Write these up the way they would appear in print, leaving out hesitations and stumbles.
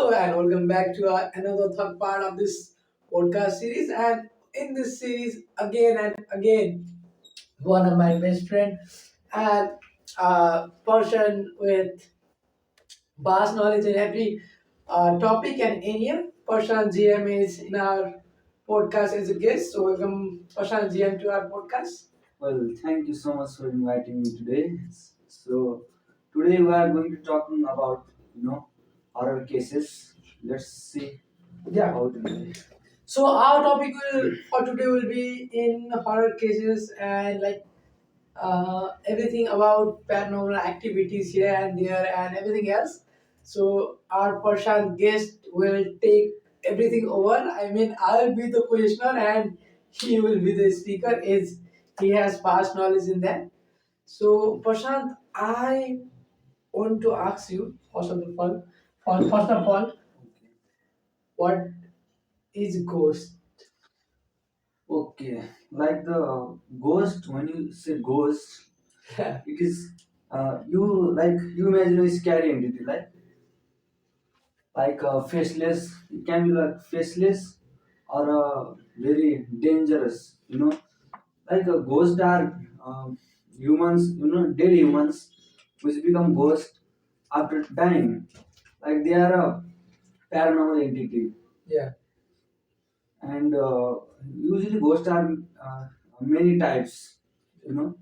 Hello and welcome back to another third part of this podcast series. And in this series, again and again, one of my best friend and a person with vast knowledge in every topic and area. Prashant GM is in our podcast as a guest. So welcome Prashant GM to our podcast. Well, thank you so much for inviting me today. So today we are going to talking about horror cases. Let's see Yeah. how to do it. So our topic will for today will be in horror cases and everything about paranormal activities here and there and everything else. So our Prashant guest will take everything over. I mean, I'll be the questioner and he will be the speaker. Is he has vast knowledge in that. So Prashant, I want to ask you first of all, what is ghost? Okay, like the ghost. When you say ghost, it is you imagine a scary entity faceless. It can be like faceless or very dangerous. Like a ghost are humans, dead humans which become ghosts after dying. Like they are a paranormal entity. Yeah. And usually ghosts are many types, you know,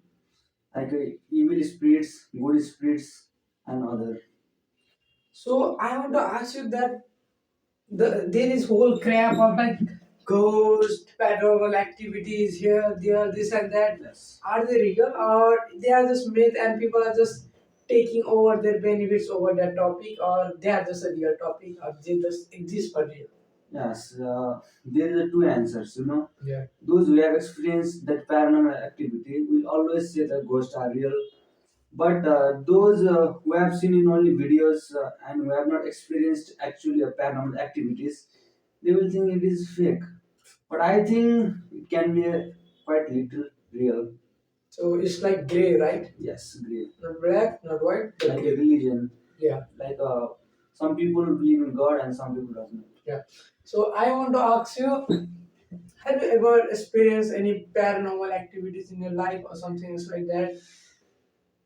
evil spirits, good spirits, and other. So I want to ask you that there is whole crap of like ghost, paranormal activities here, there, this and that. Yes. Are they real or they are just myth and people are just taking over their benefits over that topic, or they are just a real topic, or they just exist for real? Yes, there are two answers. Yeah. Those who have experienced that paranormal activity will always say that ghosts are real. But those who have seen in only videos and who have not experienced actually a paranormal activities, they will think it is fake. But I think it can be quite little real. So it's like gray, right? Yes, great. Not black, not white, but Like a gray. religion. Yeah. Like some people believe in God and some people doesn't. Yeah. So I want to ask you, have you ever experienced any paranormal activities in your life or something like that?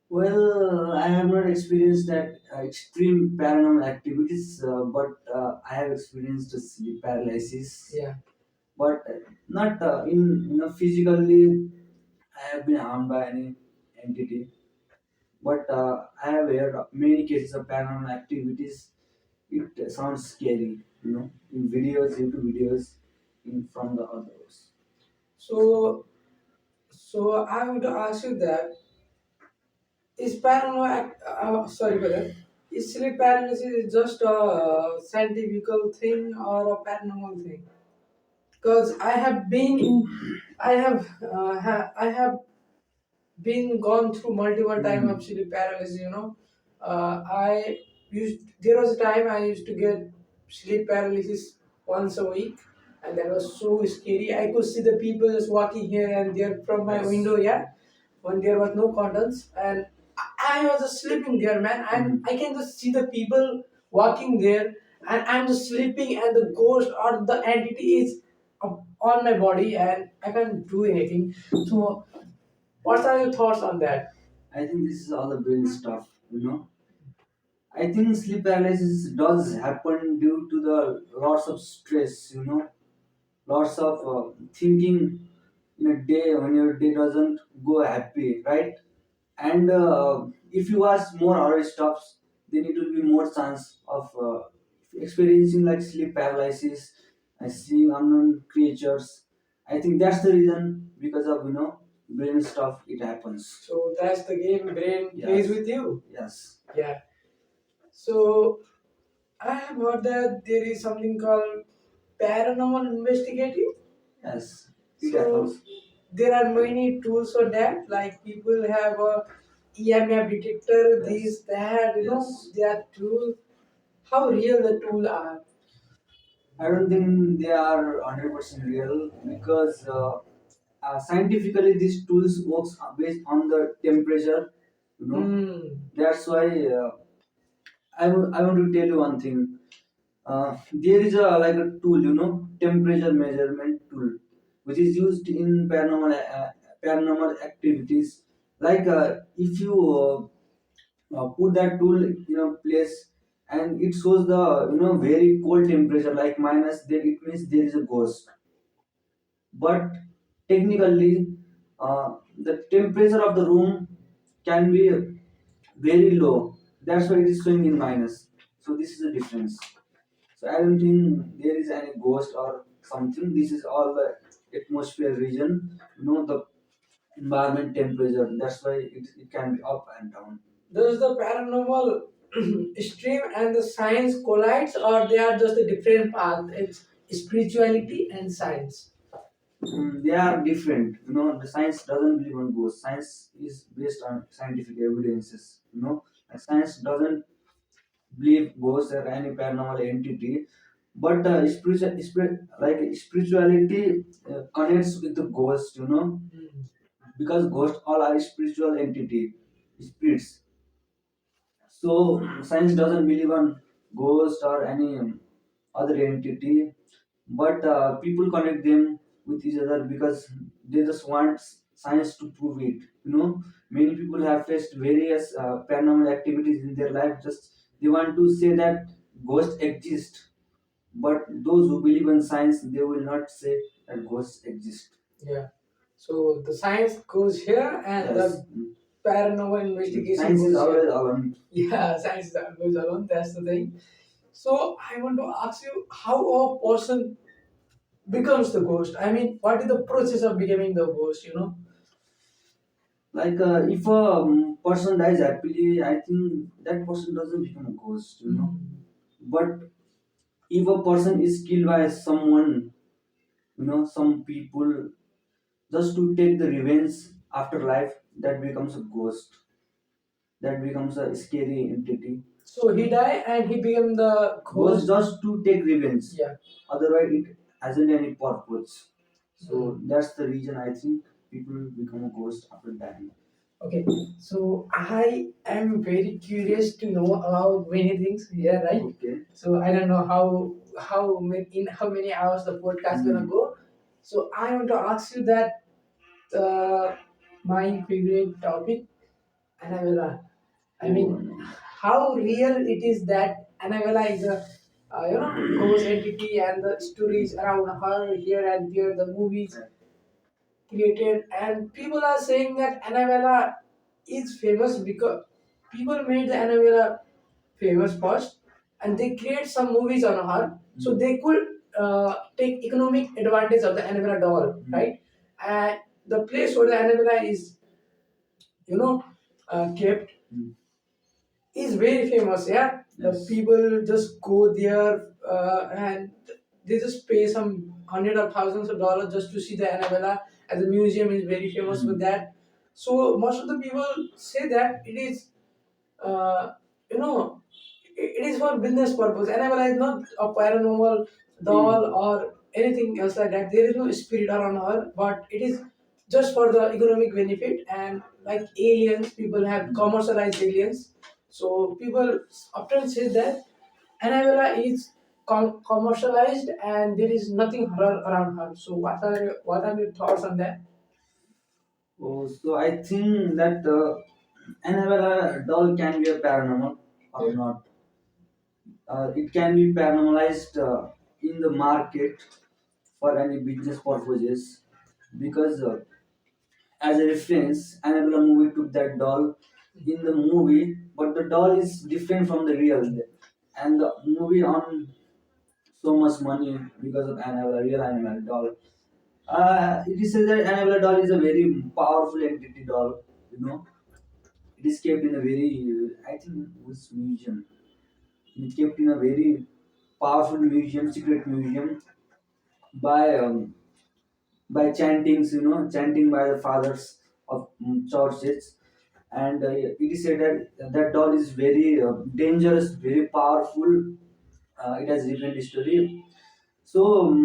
Well, I have not experienced that extreme paranormal activities, but I have experienced sleep paralysis. Yeah. But not in physically. I have been harmed by any entity, but I have heard of many cases of paranormal activities. It sounds scary, in videos, YouTube videos, in from the others. So, so I want to ask you that is paranormal sorry for that. Is sleep paralysis just a scientific thing or a paranormal thing? Because I have been in, I have been gone through multiple time of sleep paralysis. I there was a time I used to get sleep paralysis once a week, and that was so scary. I could see the people just walking here and there from my Yes. window. Yeah, when there was no curtains, and I was just sleeping there, man. I can just see the people walking there, and I'm just sleeping, and the ghost or the entity is on my body, and I can't do anything. So what are your thoughts on that? I think this is all the brain stuff. I think sleep paralysis does happen due to the lots of stress. Lots of thinking in a day when your day doesn't go happy, right? And if you ask more horror stuffs, then it will be more chance of experiencing like sleep paralysis and seeing unknown creatures. I think that's the reason because of brain stuff it happens. So that's the game brain plays Yes. with you. Yes. Yeah. So I have heard that there is something called paranormal investigative. Yes. It So happens. there are many tools for that. Like people have a EMF detector, Yes. this, that, Yes. they are tools. How real the tool are? I don't think they are 100% real because scientifically these tools works based on the temperature. Hmm. That's why I want to tell you one thing. There is a like a tool, temperature measurement tool, which is used in paranormal activities. Like if you put that tool in a place and it shows the very cold temperature like minus, then it means there is a ghost. But technically, the temperature of the room can be very low. That's why it is showing in minus. So this is the difference. So I don't think there is any ghost or something. This is all the atmosphere region. The environment temperature. That's why it can be up and down. Does the paranormal stream and the science collides, or they are just a different path? It's spirituality and science. They are different. The science doesn't believe on ghosts. Science is based on scientific evidences. And science doesn't believe ghosts or any paranormal entity, but like spirituality connects with the ghost. Because ghosts all are spiritual entity, spirits. So science doesn't believe on ghost or any other entity, but people connect them with each other because they just want science to prove it. Many people have faced various paranormal activities in their life. Just they want to say that ghosts exist, but those who believe in science, they will not say that ghosts exist. Yeah. So the science goes here and Yes. the paranormal investigation Science is goes always here. alone. Yeah, science goes alone. That's the thing. So I want to ask you how a person becomes the ghost. I mean, what is the process of becoming the ghost? Like if a person dies happily, I think that person doesn't become a ghost. But if a person is killed by someone, some people, just to take the revenge after life, that becomes a ghost. That becomes a scary entity. So he died and he became the Ghost ghost. just to take revenge. Yeah. Otherwise, it hasn't any purpose. So that's the reason I think people become a ghost after dying. Okay, so I am very curious to know about many things here, right? Okay. So I don't know how many hours the podcast gonna go. So I want to ask you that my favorite topic, Anabella. I mean, how real it is that Anabella is a ghost entity and the stories around her here and there, the movies created, and people are saying that Annabella is famous because people made the Annabella famous first, and they create some movies on her, so they could take economic advantage of the Annabella doll, right? And the place where the Annabella is, kept is very famous. Yeah, the people just go there and they just pay some hundred of thousands of dollars just to see the Annabella, and the museum is very famous with that. So most of the people say that it is, uh, you know, it is for business purpose. Annabelle is not a paranormal doll or anything else like that. There is no spirit around her, but it is just for the economic benefit. And like aliens, people have commercialized aliens. So people often say that Annabella is commercialized and there is nothing horror around her. So what are your thoughts on that? Oh, so I think that Annabella doll can be a paranormal or not. It can be paranormalized in the market for any business purposes because as a reference, Annabella movie took that doll in the movie, but the doll is different from the real, and the movie on so much money because of Annabella, real Annabella doll. It is said that Annabella doll is a very powerful entity doll. You know, it is kept in a very, I think, which museum. It kept in a very powerful museum, secret museum, by chantings, chanting by the fathers of churches, and it is said that that doll is very dangerous, very powerful. It has different history. So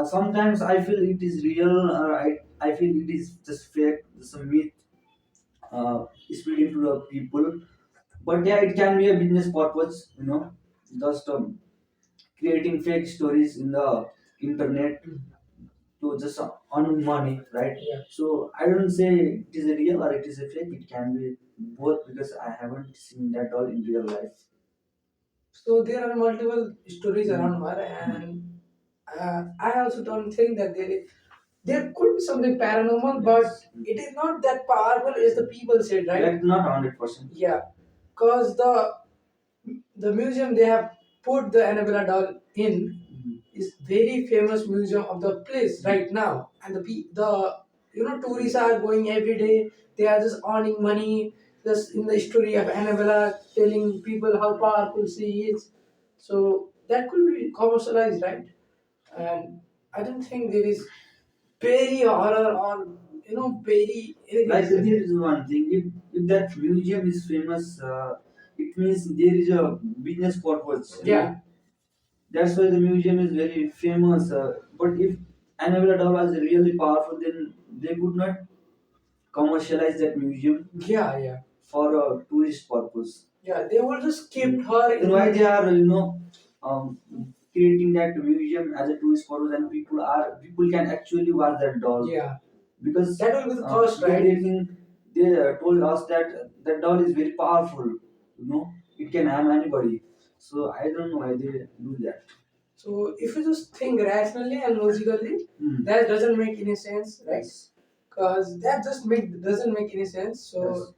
sometimes I feel it is real, or I feel it is just fake, some myth spreading to the people. But yeah, it can be a business purpose. just creating fake stories in the internet to just earn money, right? Yeah. So I don't say it is a real or it is a fake. It can be both because I haven't seen that all in real life. So there are multiple stories around Mm. her, and I also don't think that there could be something paranormal, but Yes. it is not that powerful as the people said, right? Like not 100%. Yeah, because the museum they have put the Annabella doll in is very famous museum of the place right now, and the tourists are going every day. They are just earning money just in the story of Annabella, telling people how powerful she is. So that could be commercialized, right? And I don't think there is very horror or very anything. Like there is one thing, if that museum is famous, it means there is a business purpose. Yeah. That's why the museum is very famous. But if Annabella doll was really powerful, then they could not commercialize that museum. Yeah, yeah. For a tourist purpose. Yeah, they would just kept her Then in. why they are um, creating that museum as a tourist purpose, and people can actually watch that doll. Yeah, Because that will be the cost, right? they think they told us that that doll is very powerful. It can harm anybody. So I don't know why they do that. So if you just think rationally and logically, Hmm. that doesn't make any sense, right? Yes. Because that just doesn't make any sense. So Yes.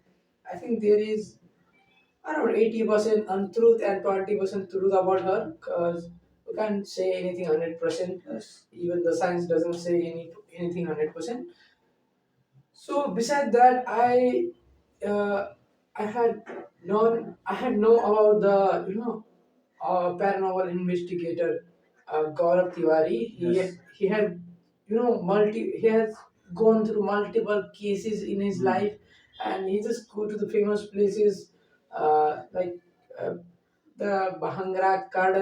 I think there is around 80% untruth and 20% truth about her. Because we can't say anything 100%. Yes. Even the science doesn't say anything 100%. So beside that, uh, I had know about the paranormal investigator Gaurav Tiwari. Yes. He had he has gone through multiple cases in his life, and he just go to the famous places like uh, the Bhangra Kad,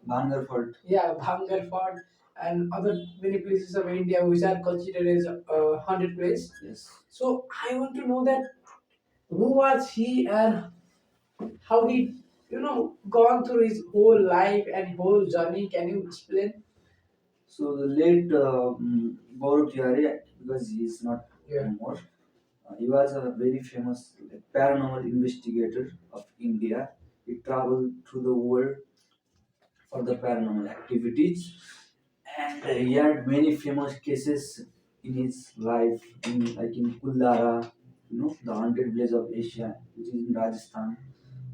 Bangar Fort. yeah, Bhangar Fort, and other many places of India which are considered as a haunted place. Yes. So I want to know that who was he and how he gone through his whole life and whole journey. Can you explain? So the late Gaurav Tiwari, because he is not anymore, he was a very famous paranormal investigator of India. He traveled through the world for the paranormal activities, and he had many famous cases in his life, in Kuldara, the haunted village of Asia, which is in Rajasthan,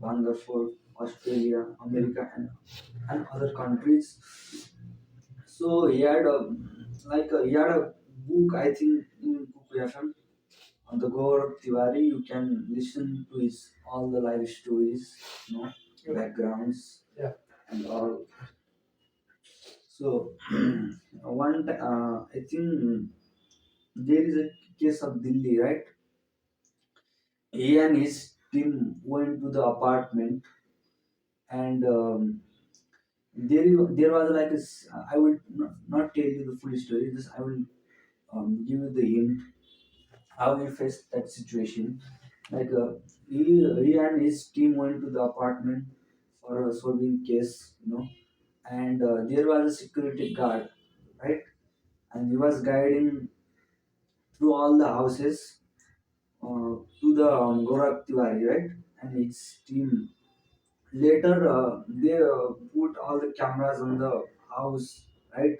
Bhangar Fort, Australia, America, and other countries. So he had a book, I think, in Book FM on the Gaurav Tiwari. You can listen to his all the life stories, backgrounds, Yeah. and all. So I think there is a case of Delhi, right? He and his team went to the apartment, and there was like I will not tell you the full story. Just I will give you the hint how he faced that situation. Like he and his team went to the apartment for a solving case, and there was a security guard, right? And he was guiding through all the houses to the Gaurav Tiwari, right? And his team. Later, they put all the cameras on the house, right?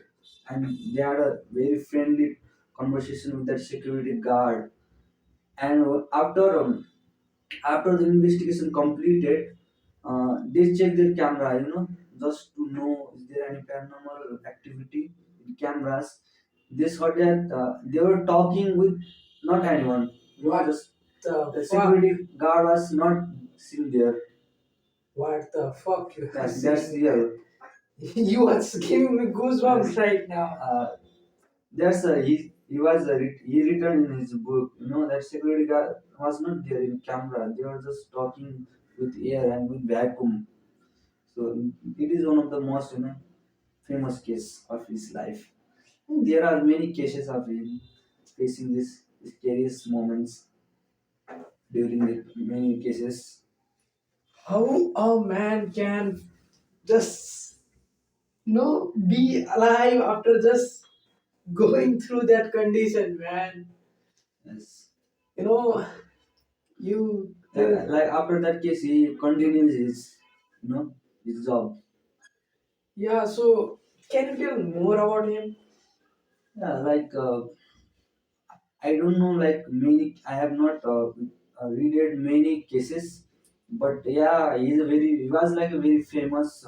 And they had a very friendly conversation with that security guard. And after the investigation completed, they check their camera, just to know is there any paranormal activity in cameras. They saw that they were talking with not anyone. What Just the the fuck? security guard was not seen there. What the fuck you are That's saying? real. You are giving me goosebumps right now. That's he written in his book. That security guard was not there in camera. They were just talking with air and with vacuum. So it is one of the most famous case of his life. And there are many cases of him facing these scariest moments during the many cases. How a man can just be alive after just going through that condition, man. Yes. You know, you Like after that case, he continues his job. yeah. So can you tell more about him? Yeah, like I don't know, like many. I have not read many cases, but yeah, he was like a very famous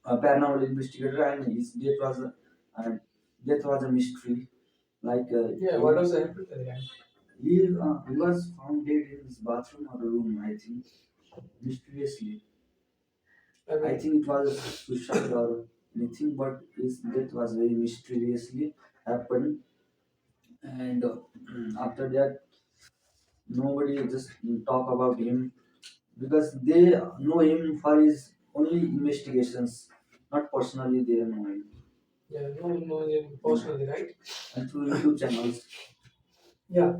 paranormal investigator, and his uh, death was a mystery. Like Yeah, what was happened to the guy? he was found dead in his bathroom or room, I think, mysteriously. I I mean, think it was suicide or anything, but his death was very mysteriously happened. And after that, nobody just talk about him because they know him for his only investigations, not personally. They know him. yeah, no one knows him personally, right? And through YouTube channels. Yeah.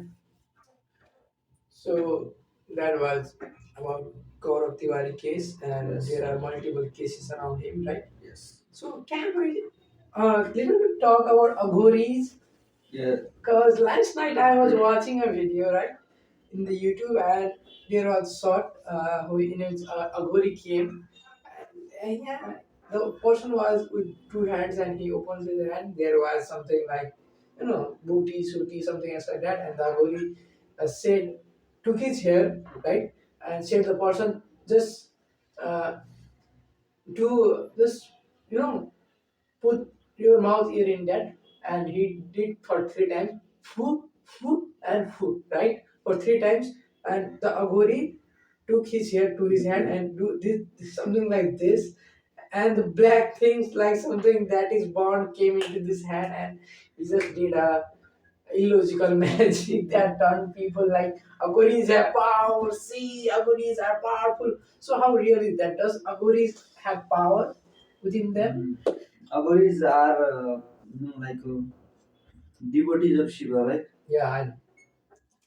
So that was about Gaurav Tiwari case, and Yes. there are multiple cases around him, right? Yes. So can we little bit talk about Aghoris? Yeah. Because last night I was watching a video, right, in the YouTube, and there was shot who in which Aghori came, and yeah, the person was with two hands, and he opens his hand. There was something like, booty, sooty, something else like that, and the Aghori said, took his hair, right, and said the person just uh, do this, you know, put your mouth ear in that, and he did for three times, foo, foo, and foo, right, for three times, and the Aghori took his hair to his hand and do this something like this, and the black things like something that is born came into this hand, and he just did a illogical magic that turned people like Aghoris have power. See, Aghoris are powerful. So how real is that? Does Aghoris have power within them? Aghoris are like devotees of Shiva, right? Yeah, I know.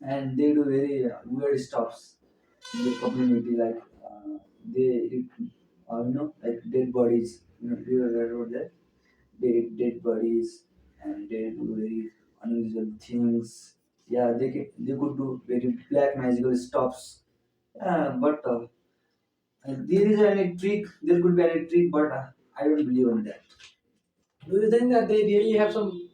And they do very weird stuffs in the community, like they eat, like dead bodies. You have read about that? They eat dead bodies, and they do very unusual things. Yeah, they could do very black magical stuffs. But there is any trick. There could be any trick, but I don't believe in that. Do you think that they really have some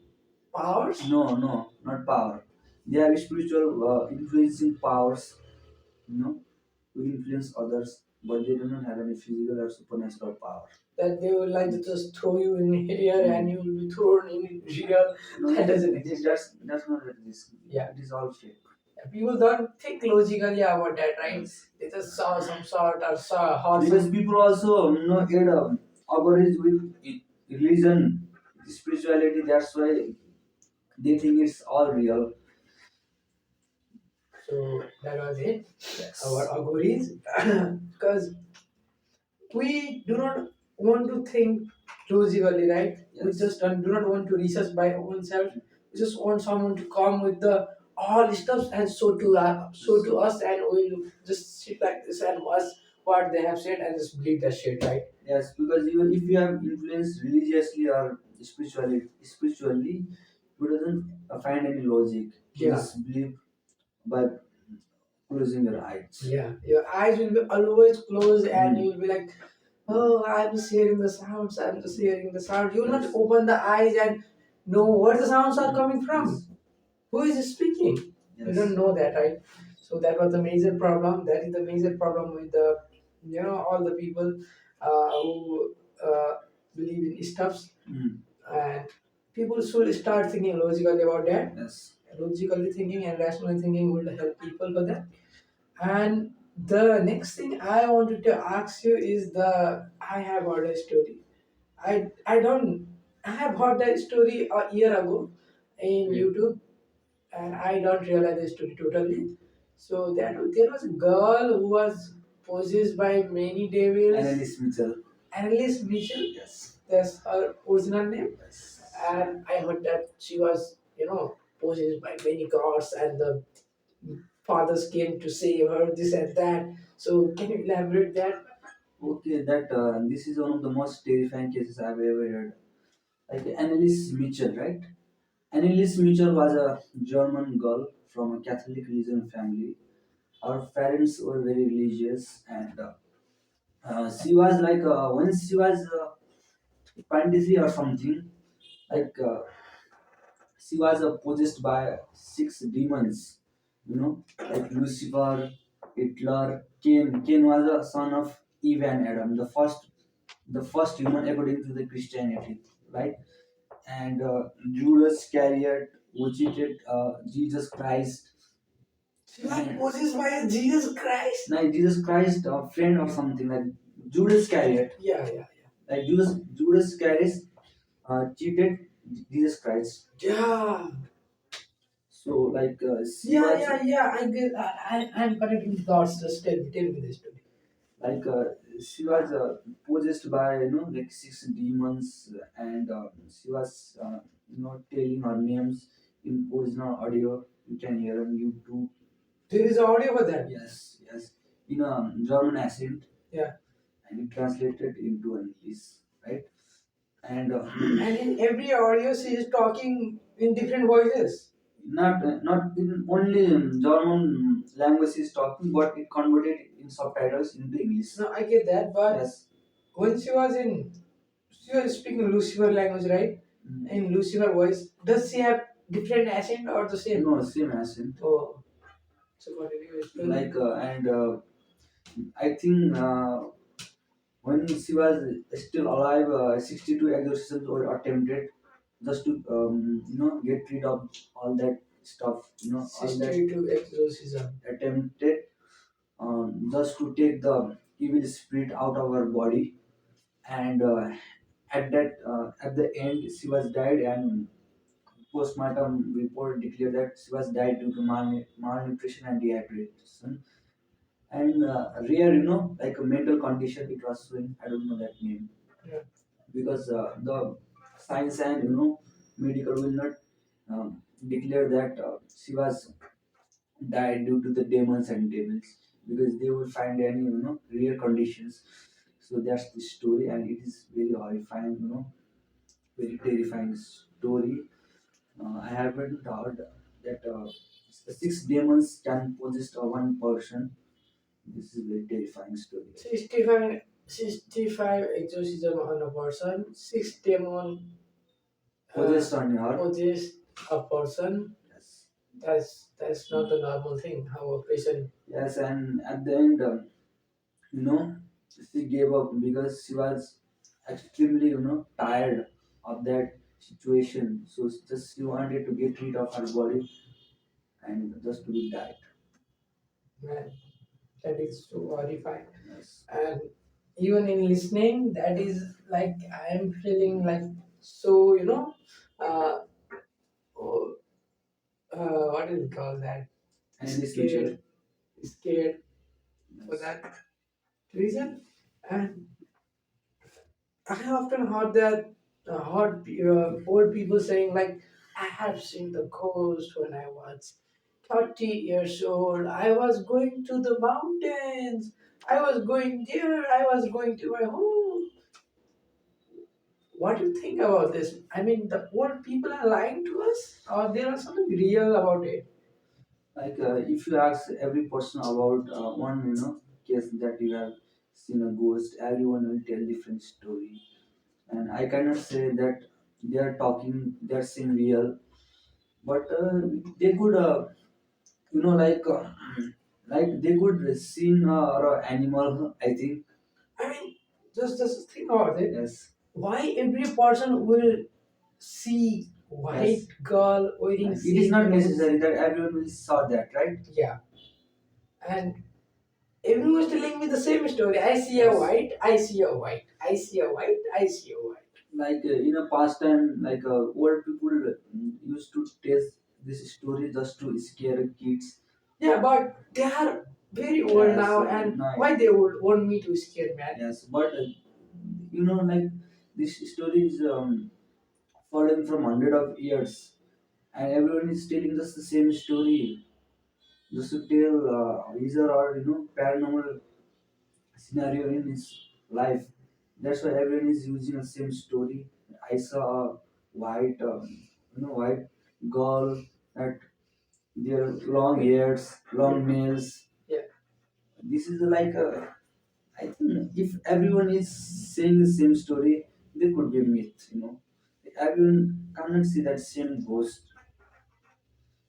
powers? No, no, not power. They have spiritual influencing powers, you know, to influence others, but they do not have any physical or supernatural power. That they will like to just throw you in here and you will be thrown in real. No, That doesn't exist. that's not like this. Yeah. It is all fake. People don't think logically about that, right? Yes. They just saw some sort or saw heard Because some. people also get average with religion, spirituality. That's why they think it's all real. So that was it. Yes. Our Aghoris. Because we do not want to think logically, right? We Yes. just do not want to research by ourselves. We just want someone to come with the all stuff and show to us, and we will just sit like this and watch what they have said and just believe that shit, right? Yes, because even if you have influenced religiously or spiritually, you doesn't find any logic. You Yeah. just believe by closing your eyes. Yeah, your eyes will be always closed, and Mm. you'll be like, "Oh, I'm just hearing the sounds. I'm just hearing the sound." You will not Yes. open the eyes and know where the sounds are coming from. Yes. Who is speaking? You Yes. don't know that, right? So that was the major problem. That is the major problem with the, all the people who believe in stuffs, Mm. and people should start thinking logically about that. Yes. Logically thinking and rationally thinking will help people for that. And the next thing I wanted to ask you is I have heard a story. I don't I have heard that story a year ago in Okay. YouTube, and I don't realize the story totally. So that there was a girl who was possessed by many devils. Annalise Mitchell. Annalise Mitchell. Yes. That's her original name. Yes. And I heard that she was, possessed by many gods, and the fathers came to save her, this and that. So can you elaborate that? Okay, that this is one of the most terrifying cases I've ever heard. Like Annelies Mitchell, right? Annelies Mitchell was a German girl from a Catholic religion family. Her parents were very religious, and she was like when she was 23 or something, like she was possessed by six demons. You know, like Lucifer, Hitler, Cain. Cain was a son of Eve and Adam, the first human according to the Christianity, right? And Judas Iscariot, who cheated Jesus Christ. She was possessed by Jesus Christ. Like Jesus Christ, a friend or something like Judas Iscariot. Yeah, yeah, yeah. Like Judas Iscariot cheated Jesus Christ. Yeah. So like she Yeah, was yeah, yeah. I get. I'm connecting the dots. Just tell me this story. like she was possessed by like six demons, and she was telling her names in original audio. You can hear on YouTube. There is audio for that. Yes, yes, in a German accent, Yeah. and it translated into English, right? And And in every audio, she is talking in different voices. not in only German language is talking, but it converted in subtitles into English. No, I get that, but Yes. when she was speaking Lucifer language, right? In Lucifer voice, does she have different accent or the same? No, same accent. Oh, so continue with story. Like and I think when she was still alive, 62 exorcisms were attempted just to get rid of all that stuff. All that 62 exorcism. attempted just to take the evil spirit out of her body, and at the end she was died, and postmortem report declared that she was died due to malnutrition and dehydration, and rare, like a mental condition it was showing. I don't know that name, Yeah. because the science and medical will not declare that she was died due to the demons and devils, because they will find any rare conditions. So that's the story, and it is very horrifying, very terrifying story. I haven't heard that six demons can possess one person. This is a very terrifying story. 65 exorcism on a person, 6 demon Possessed on her. possess a person. Yes. That's not a normal thing. How a patient. Yes, and at the end, you know, she gave up because she was extremely, tired of that situation. So just she wanted to get rid of her body and just to be died. Man, that is so horrifying. Yes. And even in listening, that is like I am feeling like so uh, oh, what is it called that? And this Scared, Richard. scared for Yes. that reason. And I have often heard that old people saying like, I have seen the ghost when I was 30 years old. I was going to the mountains. I was going there. I was going to my home. What do you think about this? I mean, the old people are lying to us, or there is something real about it? Like if you ask every person about one, case that you have seen a ghost, everyone will tell different story. And I cannot say that they are seeing real, but they could, like they could seen or animal. I think. I mean, just think about it. Yes. Why every person will see white Yes. girl wearing It is not necessary that everyone will saw that, right? Yeah, and everyone is telling me the same story. I see a Yes. white. I see a white. I see a white. I see a white. Like in a past time, like old people used to tell this story just to scare kids. Yeah, but they are very old Yes, now, and no, why they would want me to scare, man? yes, but like this story is following from hundred of years, and everyone is telling just the same story, just to tell either or paranormal scenario in this. life. That's why everyone is using the same story. I saw a white, white girl at their long hairs, long nails. Yeah. This is like a. I think if everyone is saying the same story, there could be a myth. Everyone cannot see that same ghost,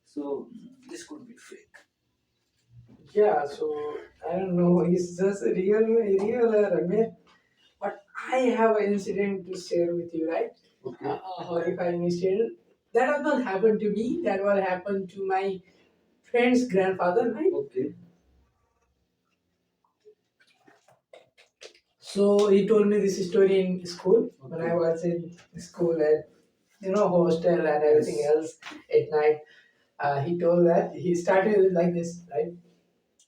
so this could be fake. Yeah, so I don't know, it's just real or a myth. But I have an incident to share with you, right? Okay. A horrifying incident. That has not happened to me. That will happen to my friend's grandfather, right? Okay. So he told me this story in school when I was in school at hostel and everything else at night. He told that he started with like this, right?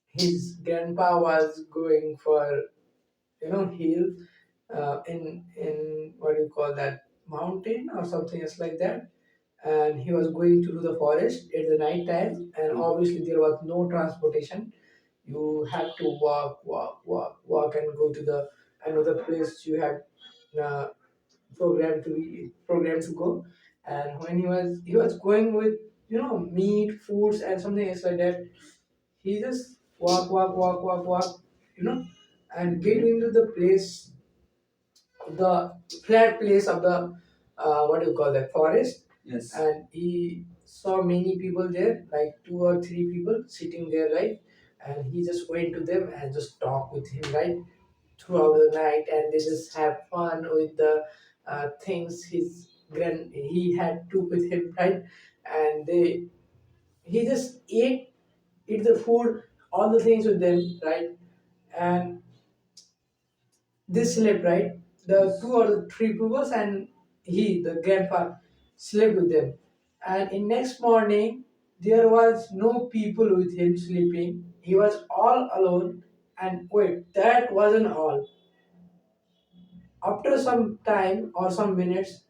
His grandpa was going for heal in what do you call that, mountain or something else like that, and he was going to the forest at the night time, and obviously there was no transportation. You have to walk and go to the another place you have uh, programmed to go. And when he was going with meat foods and something else like that, he just walk, and get into the place, the flat place of the what do you call that, forest. Yes. And he saw many people there, like two or three people sitting there, right? And he just went to them and just talked with him, right, throughout the night, and they just have fun with the things he had took with him, right? And he just ate the food, all the things with them, right? And they slept, right? The two or the three people, and he, the grandpa, slept with them. And in next morning, there was no people with him sleeping. He was all alone. And wait, that wasn't all. After some time or some minutes,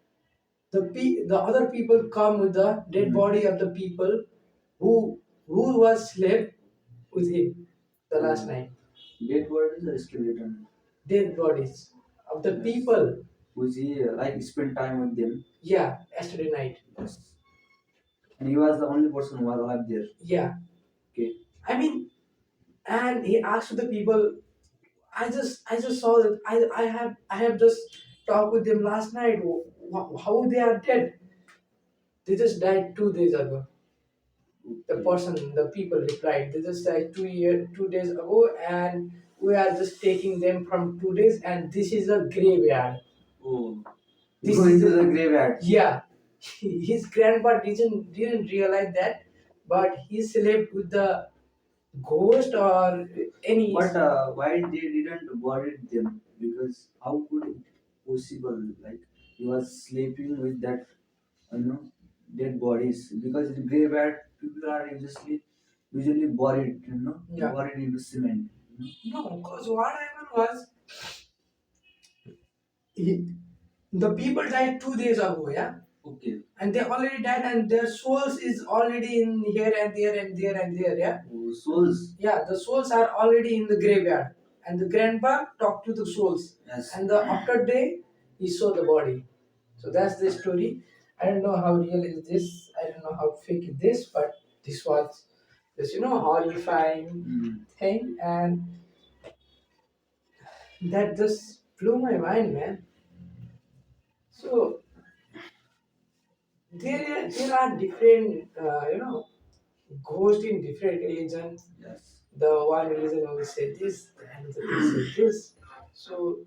the other people come with the dead body of the people who was slept with him the last night. Dead bodies or skeleton? Dead bodies of the Yes. people. Was he like spend time with them? Yeah, yesterday night. Yes. And he was the only person who was alive there. Yeah, Okay. I mean, and he asked the people. I just saw that I have just talked with them last night. How they are dead? They just died 2 days ago. The people replied. They just died 2 days ago, and we are just taking them from 2 days, and this is a graveyard. Oh. This Going is to the graveyard. Yeah, his grandpa didn't realize that, but he slept with the ghost or any. But why they didn't bury them? Because how could it possible? Like he was sleeping with that, you know, dead bodies. Because in graveyard, people are usually buried, Yeah. buried into cement. No, because what happened was he, the people died 2 days ago, yeah, Okay. and they already died, and their souls is already in here and there and there and there, yeah. Oh, souls. Yeah, the souls are already in the graveyard, and the grandpa talked to the souls. Yes. And the after day he saw the body. So that's the story. I don't know how real is this. I don't know how fake is this, but this was this horrifying thing, and that just blew my mind, man. So there are different ghosts in different religions. Yes. The one religion will say this, the another will say this. So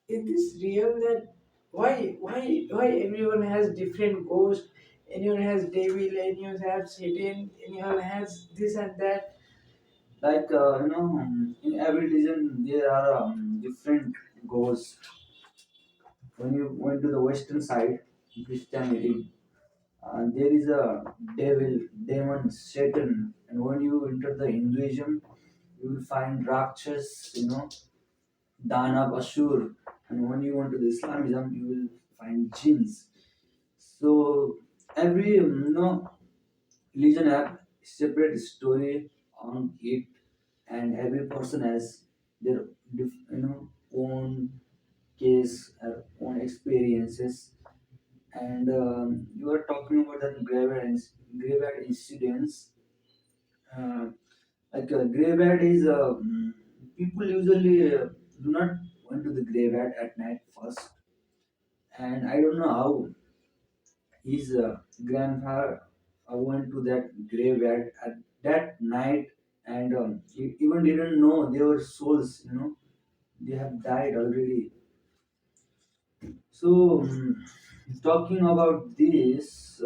is this real that why everyone has different ghosts? Anyone has devil, anyone has Satan, anyone has this and that. Like in every religion there are different ghosts. When you went to the western side, Christianity, there is a devil, demon, Satan, and when you enter the Hinduism, you will find Rakshas, Danav, Ashur, and when you enter the Islamism, you will find jinns. So every religion have separate story on it, and every person has their own case or own experiences. And you are talking about that graveyard incidents. Uh, graveyard is people usually do not went to the graveyard at night first, and I don't know how his grandfather went to that graveyard at that night, and he even didn't know they were souls. They have died already. So talking about this,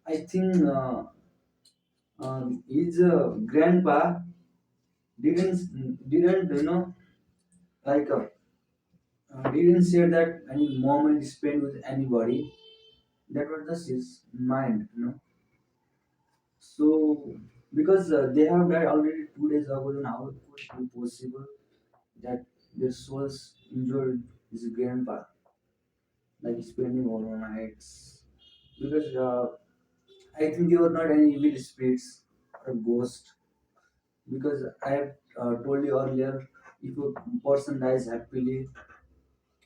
I think his grandpa didn't like didn't share that any moment spent with anybody. That was just his mind. So because they have died already 2 days ago, then how it could be possible that their souls enjoyed his grandpa, like spending all nights? Because I think they were not any evil spirits or ghost. Because I have told you earlier, if a person dies happily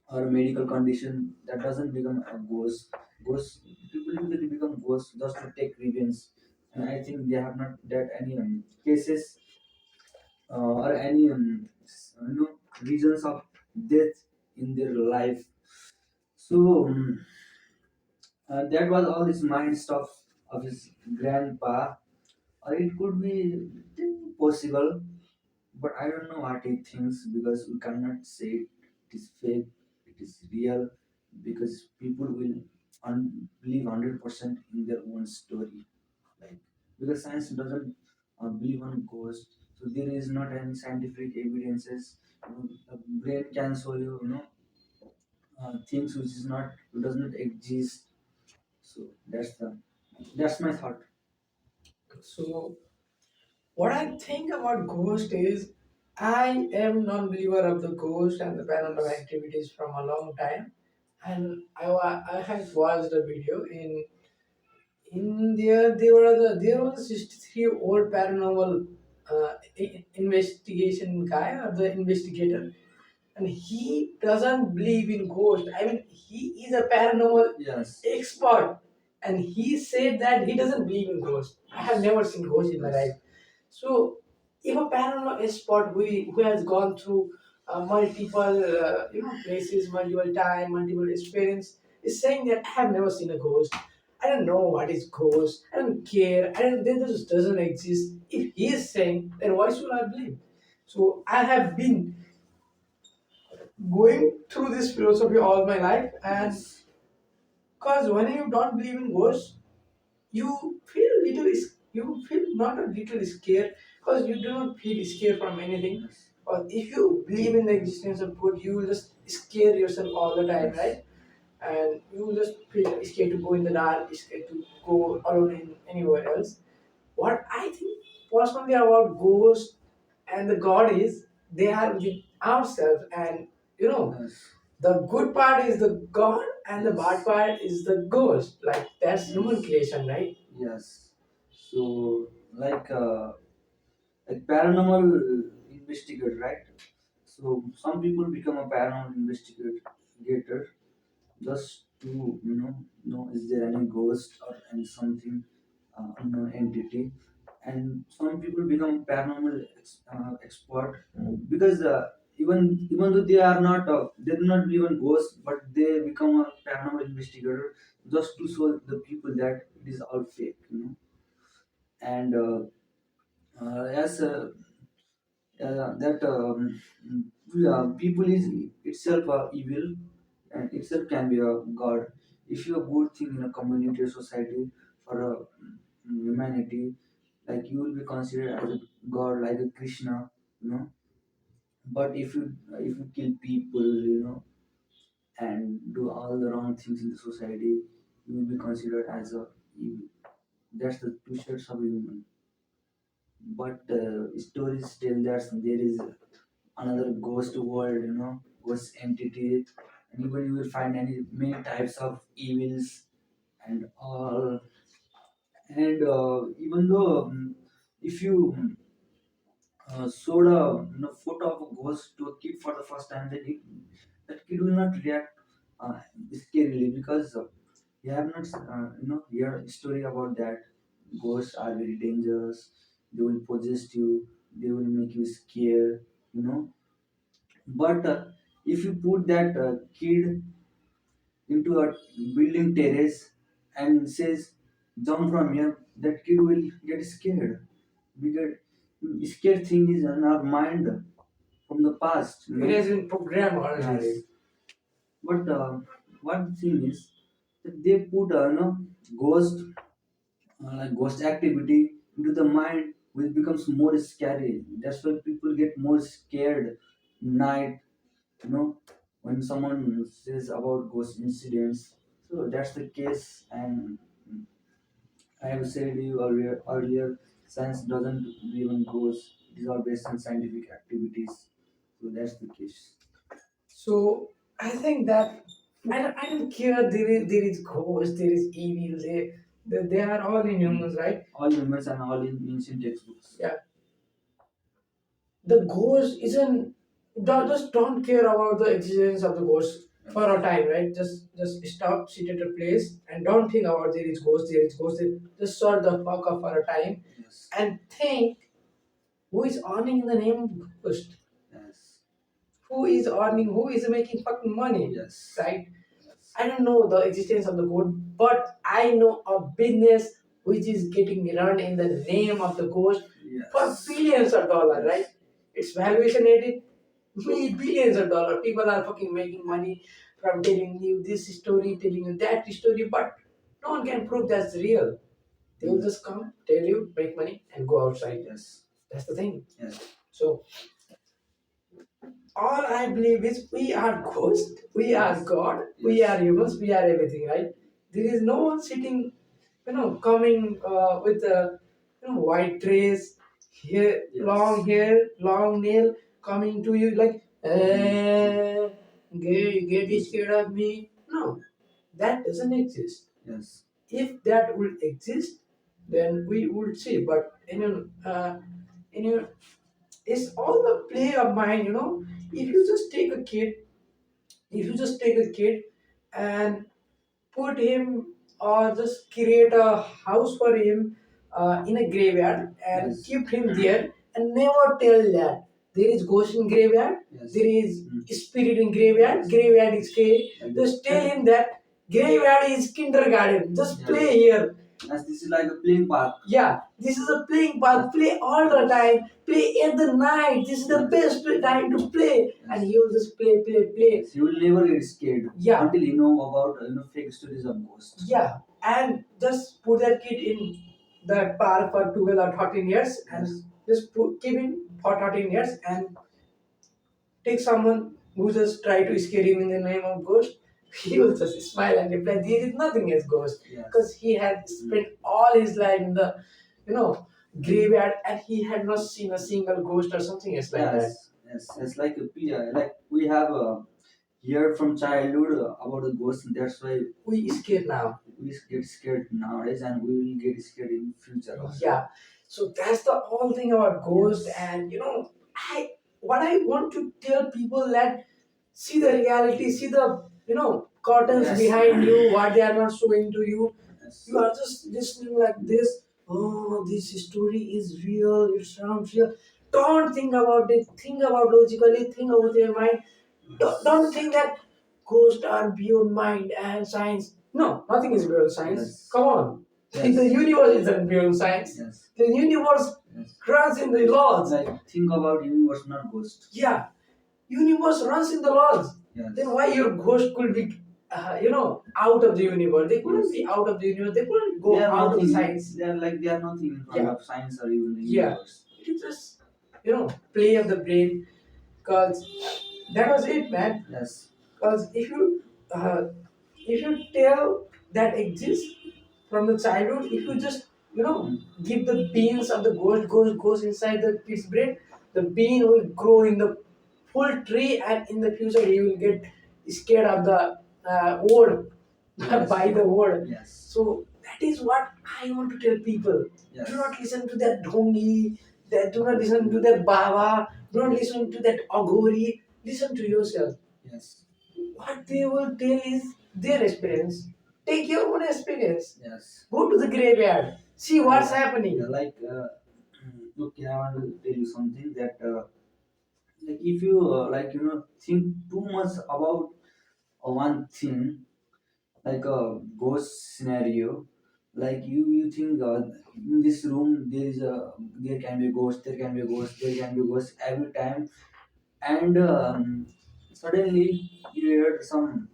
or a medical condition, that doesn't become a ghost. Ghost people usually become ghosts just to take revenge, and I think they have not that any cases or any reasons of death in their life. So that was all his mind stuff of his grandpa, or it could be possible, but I don't know what he thinks because we cannot say it is fake, it is real, because people will believe 100% in their own story. Like because science doesn't believe on ghosts, so there is not any scientific evidences. The brain can show things which is not, does not exist. So that's my thought. So what I think about ghost is I am non-believer of the ghost and the paranormal activities from a long time, and I had watched a video in there was a 63-year-old paranormal investigation guy or the investigator, and he doesn't believe in ghost. I mean, he is a paranormal Yes. expert, and he said that he doesn't believe in ghost. I have never seen ghost in my life. So, if a paranormal expert who has gone through multiple places, multiple time, multiple experience is saying that I have never seen a ghost. I don't know what is ghost. I don't care. I don't. Then this doesn't exist. If he is saying, then why should I believe? So I have been going through this philosophy all my life, and Yes. because when you don't believe in ghosts, you feel you feel not a little scared because you do not feel scared from anything. Yes. Or if you believe in the existence of God, you will just scare yourself all the time, Yes. right? And you will just feel scared to go in the dark, scared to go alone in anywhere else. What I think personally about ghosts and the God is they are with ourselves, and you know Yes. the good part is the God and the bad Yes. part is the ghost. Like that's human Yes. creation, right? Yes. So, like paranormal investigator, right? So some people become a paranormal investigator just to know is there any ghost or any something unknown entity, and some people become paranormal expert because even though they are not they do not believe in ghosts, but they become a paranormal investigator just to show the people that it is all fake. And as that people is itself evil, and itself can be a god. If you are good thing in a community or society for a humanity, like you will be considered as a god like a Krishna. But if you kill people, and do all the wrong things in the society, you will be considered as a evil. That's the two shades of human. But stories tell that there is another ghost world, ghost entity, and even you will find many types of evils and all. And even though if you showed a photo of a ghost to a kid for the first time, then that kid will not react scarily because you have not heard a story about that. Ghosts are very dangerous. They will possess you. They will make you scared. You know. But if you put that kid into a building terrace and says jump from here, that kid will get scared because scared thing is in our mind from the past. It has been programmed already. Yes. But one thing is that they put ghost like ghost activity into the mind, which becomes more scary. That's why people get more scared night. You know, when someone says about ghost incidents. So that's the case, and I have said you earlier, science doesn't believe in ghosts. It is all based on scientific activities. So that's the case. So I think that I don't care. There is ghost, there is evil. They are all in humans, right? All humans and all in ancient textbooks. Yeah. The ghost isn't. Just don't care about the existence of the ghost for a time, right? Just stop, sit at a place, and don't think about there is ghost, there is ghost. Just sort the fuck up for a time Yes. and think who is earning in the name of ghost. Yes. Who is earning? Who is making fucking money? Yes. Right? Yes. I don't know the existence of the ghost, but I know a business which is getting run in the name of the ghost for Yes. billions of dollars, Yes. right? It's valuation added billions of dollars. People are fucking making money from telling you this story, telling you that story, but no one can prove that's real. They will just come, tell you, make money, and go outside. Yes. That's the thing. Yes. So all I believe is we are ghost, we are God, we are humans, we are everything, right? There is no one sitting, coming with a white dress, hair, Yes. long hair, long nail, coming to you like, get scared of me. No, that doesn't exist. Yes. If that would exist, then we would see. But in your it's all the play of mind, if you just take a kid, if you just take a kid and put him or just create a house for him in a graveyard and Yes. keep him there and never tell that there is ghost in graveyard, Yes. there is spirit in graveyard, graveyard is scary. Just tell him that graveyard is kindergarten. Just play here. As this is like a playing park. Yeah, this is a playing park. Play all the time. Play at the night. This is the best time to play. And he will just play, play, play. Yes, he will never get scared. Yeah. Until he know about fake stories of ghosts. Yeah, and just put that kid in the park for 12 or 13 years and just keep him for 13 years and take someone who just try to scare him in the name of ghost. He will just smile and reply, there is nothing as ghost. Because he had spent all his life in the, graveyard and he had not seen a single ghost or something else like that. Yes, it's like like we have heard from childhood about the ghosts. That's why We scared now. we get scared nowadays, and we will get scared in future also. Yeah. So that's the whole thing about ghost, Yes. and I what I want to tell people that see the reality, see the curtains Yes. behind you, what they are not showing to you. Yes. You are just listening like this. Oh, this story is real. It sounds real. Don't think about it. Think about logically. Think about your mind. Don't think that ghosts are beyond mind and science. No, nothing is beyond science. Yes. Come on. Yes. The universe isn't beyond science. Yes. The universe Yes. runs in the laws. Like think about universe, not ghost. Yeah, universe runs in the laws. Yes. Then why your ghost could be, out of the universe? They couldn't be out of the universe. They couldn't go They are out of nothing. science. They are nothing in front Yeah. of science or even the Yeah. universe. It is just, play of the brain. Cause that was it, man. Yes. Because if you tell that exists from the childhood, if you just give the beans of the ghost goes inside the kid's brain, the bean will grow in the full tree, and in the future he will get scared of the word Yes. by the word. Yes. So that is what I want to tell people. Yes. Do not listen to that Dhongi, That do not listen to that Baba. Do not listen to that Aghori. Listen to yourself. Yes. What they will tell is their experience. Take your own experience. Yes. Go to the graveyard. See what's happening. Yeah, like okay, I want to tell you something that like if you think too much about one thing, like a ghost scenario, like you think in this room there can be a ghost, there can be a ghost, there can be a ghost every time, and suddenly you heard some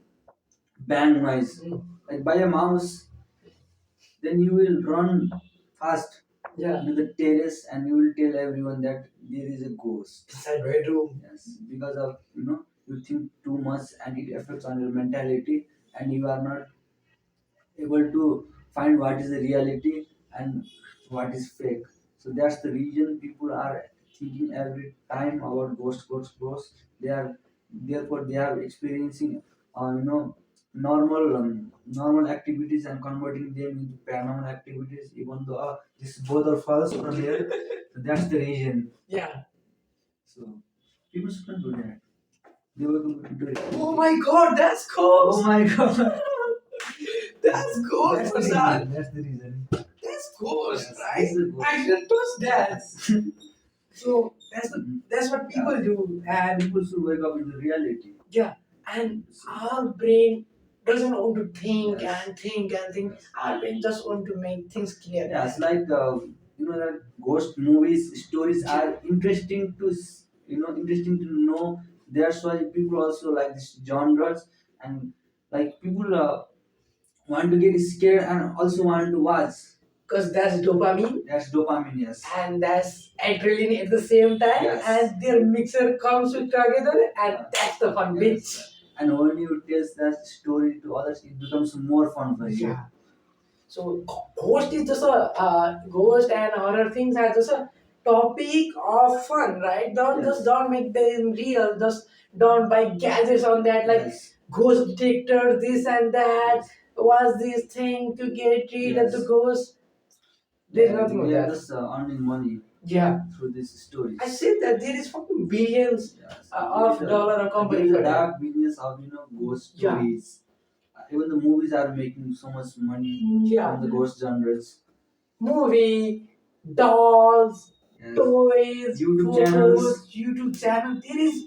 bang noise like by a mouse, then you will run fast, yeah, to the terrace and you will tell everyone that there is a ghost inside bedroom. Yes, because of you think too much and it affects on your mentality, and you are not able to find what is the reality and what is fake. So that's the reason people are thinking every time about ghosts. They are therefore they are experiencing normal activities and converting them into paranormal activities, even though this both are false from here. So that's the reason. Yeah. So people shouldn't do that. They were going to do it. Oh my god, that's ghost! Oh my god. That's ghost, That's the Prasad! reason. That's the reason. That's ghost, Yes, right? this is a ghost. I should trust that. Yes. So that's what people do, and People should wake up into reality. yeah, and our brain doesn't want to think Yes. and think and think. Our brain just want to make things clear. Yeah, it's like that ghost movies stories are interesting to interesting to know. That's why people also like this genres, and like people want to get scared and also want to watch. Because that's dopamine. That's dopamine, yes. And that's adrenaline at the same time, Yes. and their mixer comes together, and that's the fun bit. Yes. And when you tell that story to others, it becomes more fun for you. Yeah. So ghost is just a ghost and horror things are just a topic of fun, right? Don't Yes. just don't make them real. Just don't buy gadgets on that like Yes. ghost detector, this and that. Yes. Was this thing to get rid of the Yes. ghost? There's nothing We like are that. just earning money. Yeah. Through these stories. I said that there is fucking billions Yes. of dollar a company There is for a that. dark business of ghost Yeah. stories. Even the movies are making so much money Yeah. from the ghost genres. Movie, dolls, Yes. toys, YouTube photos, channels. YouTube channel. There is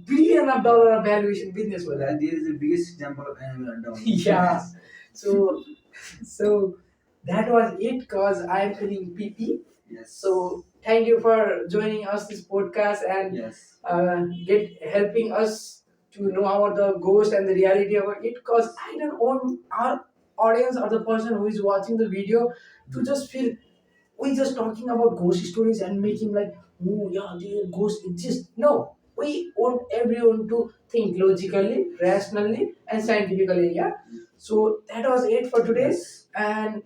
billion of dollar of valuation business for that. There is the biggest example of Anabella doll. Yeah. So, so that was it. Cause I'm feeling PP. Yes. So thank you for joining us this podcast and Yes. get helping us to know about the ghost and the reality about it. Cause I don't want our audience or the person who is watching the video to just feel we just talking about ghost stories and making like, oh yeah, the ghost exists. No, we want everyone to think logically, rationally, and scientifically. Yeah. So that was it for today, Yes. and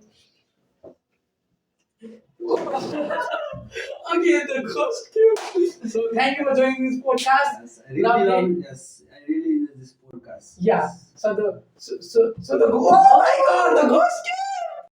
okay, the ghost came. So thank you for joining this podcast. Yes. I really love it. Yes. I really love this podcast. Yeah. So the oh my god, the ghost came.